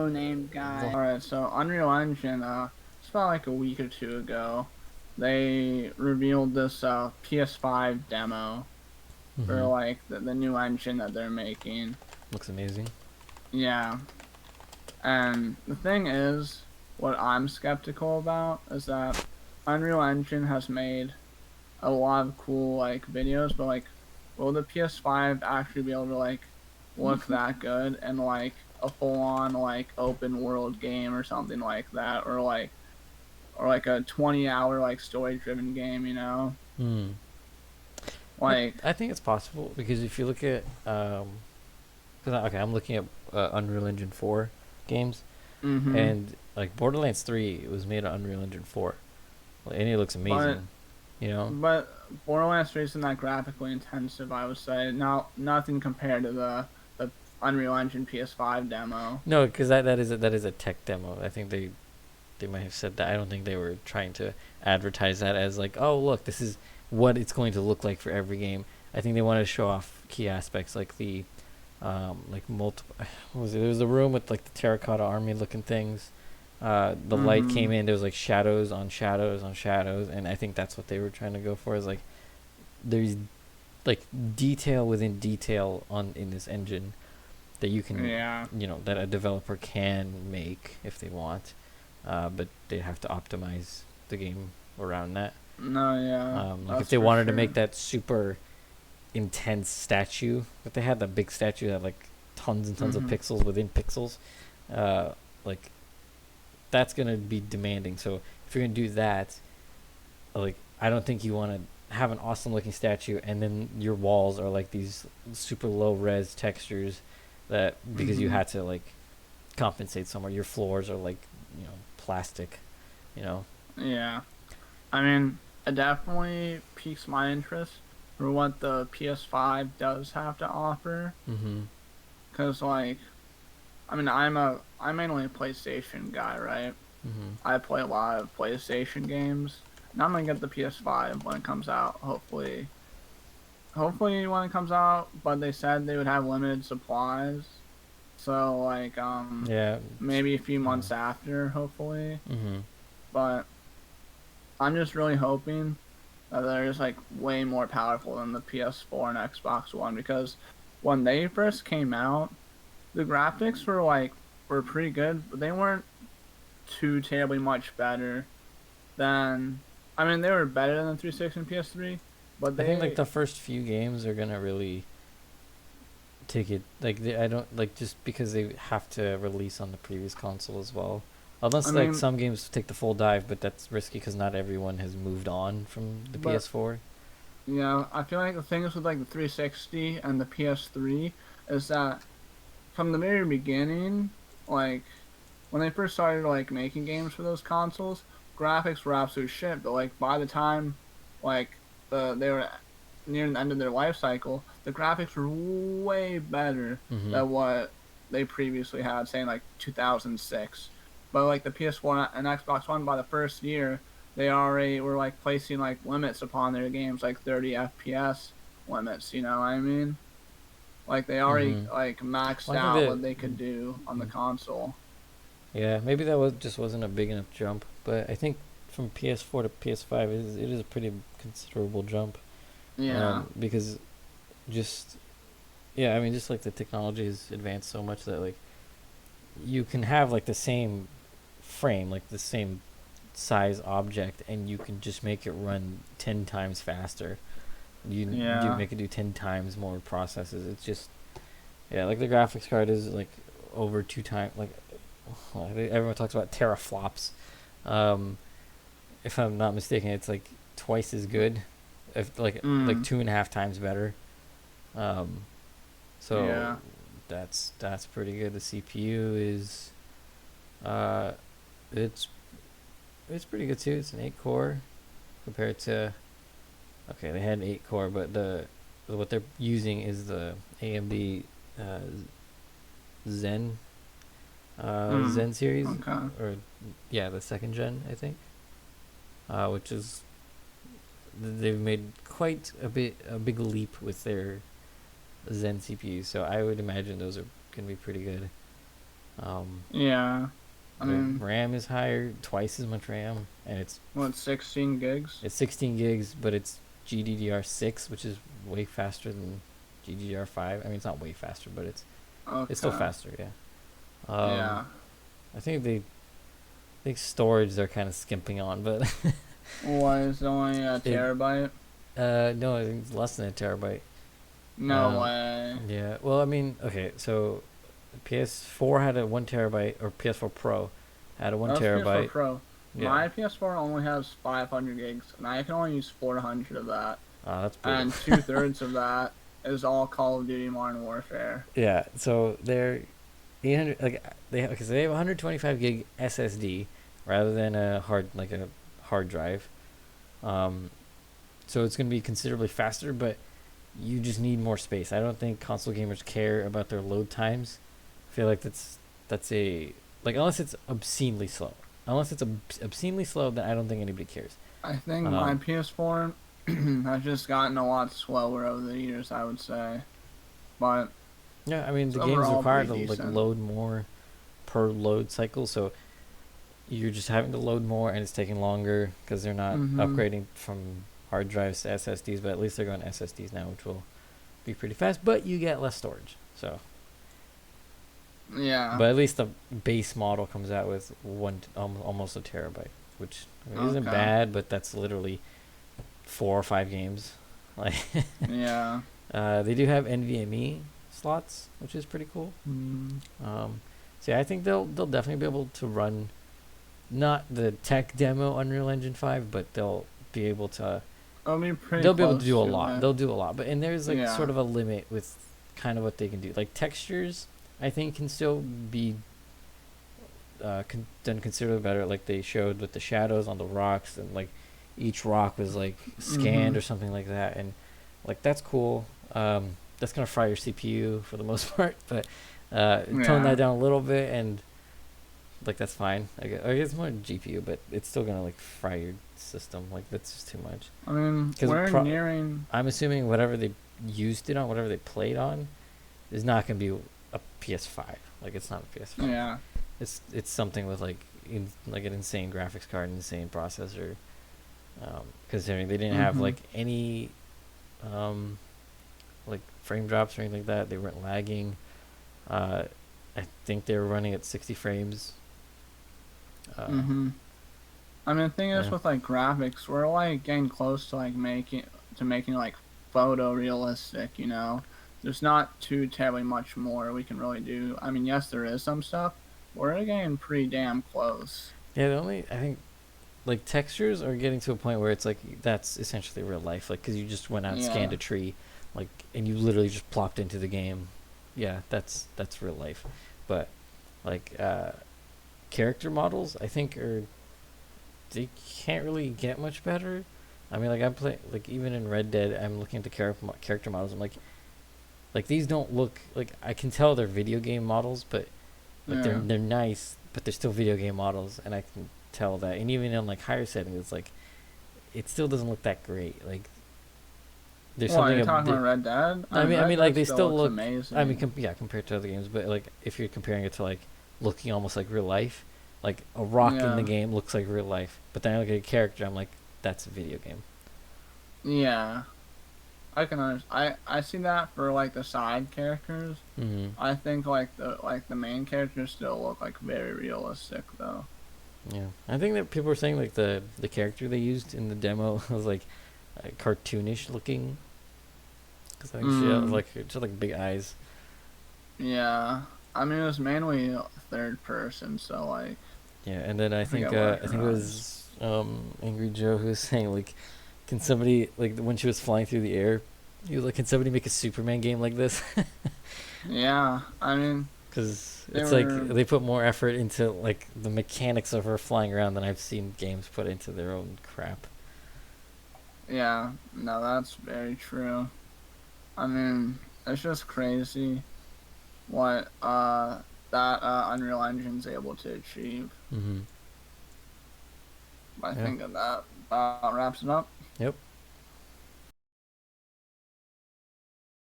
no-name guy. Alright, so Unreal Engine, it's about like a week or two ago, they revealed this PS5 demo for Mm-hmm. like the new engine that they're making. Looks amazing. Yeah, and the thing is, what I'm skeptical about is that Unreal Engine has made a lot of cool like videos, but like, will the PS5 actually be able to like look that good and like a full on like open world game or something like that, or like a 20-hour like story driven game, you know? Hmm. I Like, I think it's possible because if you look at okay, I'm looking at Unreal Engine 4 games, mm-hmm. and like Borderlands 3 was made on Unreal Engine 4, and it looks But amazing. You know? Borderlands 3 isn't that graphically intensive, I would say. Nothing compared to the Unreal Engine PS5 demo. No, because that is a tech demo. I think they might have said that. I don't think they were trying to advertise that as like, oh look, this is what it's going to look like for every game. I think they wanted to show off key aspects like the like multiple. What was it? There was a room with like the terracotta army looking things. The light Mm-hmm. came in. There was like shadows on shadows on shadows, and I think that's what they were trying to go for. Is like there's like detail within detail on in this engine that you can, Yeah. that a developer can make if they want, but they have to optimize the game around that. No, yeah. Like if That's they for wanted to sure. make that super intense statue, if they had that big statue that had, like tons and tons of Mm-hmm. pixels within pixels, like that's gonna be demanding. So if you're gonna do that, like I don't think you want to have an awesome looking statue and then your walls are like these super low res textures that because you Mm-hmm. had to like compensate somewhere. Your floors are like plastic, you know. Yeah. I mean, it definitely piques my interest for what the PS5 does have to offer. Mhm. Cause like, I mean, I'm mainly a PlayStation guy, right? Mhm. I play a lot of PlayStation games. And I'm gonna get the PS5 when it comes out. Hopefully when it comes out. But they said they would have limited supplies, so like Yeah. maybe a few Yeah. months after, hopefully. Mhm. But I'm just really hoping that they're just like way more powerful than the PS4 and Xbox One, because when they first came out, the graphics were pretty good, but they weren't too terribly much better than. I mean, they were better than the 360 and PS3, but I think like they. the first few games are gonna really take it. Like I don't like just because they have to release on the previous console as well. I Unless like mean, some games take the full dive, but that's risky because not everyone has moved on from the but PS4. yeah, I feel like the things with like the 360 and the PS3 is that from the very beginning, like when they first started like making games for those consoles, graphics were absolute shit. But like by the time like they were near the end of their life cycle, the graphics were way better Mhm. than what they previously had, saying like 2006. But like the PS4 and Xbox One, by the first year, they already were like placing like limits upon their games, like 30 FPS limits. You know what I mean? Like they already Mhm. like maxed Well, I think out that. what they could do on the console. Yeah, maybe that was just wasn't a big enough jump, but I think from PS4 to PS5 it is a pretty considerable jump. Yeah. Because just yeah, I mean just like the technology has advanced so much that like you can have like the same frame, like the same size object, and you can just make it run 10 times faster. You do Yeah. make it do 10 times more processes. It's just yeah, like the graphics card is like over 2 times like everyone talks about teraflops. Um, if I'm not mistaken, it's like twice as good, if like Mm. 2.5 times better. Um, so Yeah. that's pretty good. The CPU is uh, it's it's pretty good too. It's an 8 core compared to okay, they had an 8 core, but what they're using is the AMD uh, Zen Mm. Zen series, Okay. or yeah, the second gen, I think, which is they've made quite a big leap with their Zen CPUs. So I would imagine those are gonna be pretty good. Yeah. I The mean, RAM is higher, twice as much RAM, and what, 16 gigs? it's 16 gigs, but it's GDDR6, which is way faster than GDDR5. I mean, it's not way faster, but it's still Okay. faster. Yeah. Um, Yeah. I think storage they're kind of skimping on, but What, is it only a it terabyte? no, I think it's less than a terabyte. No Um, way. yeah. Well, I mean, okay, so PS4 had a 1 terabyte, or PS4 Pro had a one That was PS4 terabyte. Pro. Yeah. My PS4 only has 500 gigs, and I can only use 400 of that. That's brutal. And two-thirds of that is all Call of Duty Modern Warfare. Yeah. So they're 800, like so they have 125 gig SSD rather than a hard drive. Um, so it's going to be considerably faster, but you just need more space. I don't think console gamers care about their load times. I feel like that's a like unless it's obscenely slow. Unless it's obscenely slow, then I don't think anybody cares. I think my Um, PS4 has just gotten a lot slower over the years, I would say. But yeah, I mean it's the game's overall required to pretty like decent. load more per load cycle, so you're just having to load more, and it's taking longer because they're not Mm-hmm. upgrading from hard drives to SSDs. But at least they're going to SSDs now, which will be pretty fast. But you get less storage, so. Yeah. But at least the base model comes out with almost a terabyte, which I mean, isn't Okay. bad, but that's literally 4 or 5 games. Like, Yeah. they do have NVMe slots, which is pretty cool. Mm. So yeah, I think they'll definitely be able to run not the tech demo Unreal Engine 5, but they'll be able to It'll be pretty they'll be able to close do a to lot. it. They'll do a lot, but and there's like Yeah. sort of a limit with kind of what they can do. Like textures, I think can still be done considerably better. Like they showed with the shadows on the rocks, and like each rock was like scanned Mm-hmm. or something like that, and like that's cool. That's gonna fry your CPU for the most part, but tone Yeah. that down a little bit, and like that's fine. I guess more GPU, but it's still gonna like fry your system. Like that's just too much. I mean, 'Cause we're nearing. I'm assuming whatever they used it on, whatever they played on, is not gonna be a PS5. Like it's not a PS5. Yeah. It's something with like like an insane graphics card, an insane processor. Considering they didn't have Mm-hmm. like any like frame drops or anything like that, they weren't lagging. I think they were running at 60 frames. Mm-hmm. I mean, the thing is Yeah. with like graphics, we're like getting close to like making like photorealistic. You know, there's not too terribly much more we can really do. I mean, yes, there is some stuff. We're getting pretty damn close. Yeah, the only I think like textures are getting to a point where it's like that's essentially real life, like because you just went out and Yeah. scanned a tree, like and you literally just plopped into the game. Yeah, that's real life, but like character models, I think are they can't really get much better. I mean, like I'm playing like even in Red Dead, I'm looking at the character models. I'm like these don't look like I can tell they're video game models, but like Yeah. they're nice, but they're still video game models, and I can tell that. And even in like higher settings, it's like it still doesn't look that great. Like there's Well, are something. you talking about Red Dead? I mean, Red like Dead they still looks look. amazing. I mean, yeah, compared to other games, but like if you're comparing it to like looking almost like real life, like a rock in Yeah. the game looks like real life, but then I look at a character, I'm like, that's a video game. Yeah. I can understand. I see that for like the side characters. Mm-hmm. I think like the main characters still look like very realistic though. Yeah, I think that people were saying like the character they used in the demo was like cartoonish looking, because I think she had like just like big eyes. Yeah. I mean, it was mainly third person, so like. Yeah, and then I think forget what I think it her was Angry Joe who was saying like, can somebody like when she was flying through the air, he was like, can somebody make a Superman game like this? Yeah. I mean. Because They it's were- like they put more effort into like the mechanics of her flying around than I've seen games put into their own crap. Yeah. No, that's very true. I mean, it's just crazy what that Unreal Engine's able to achieve. Mm-hmm. I Yeah. think that about wraps it up. Yep.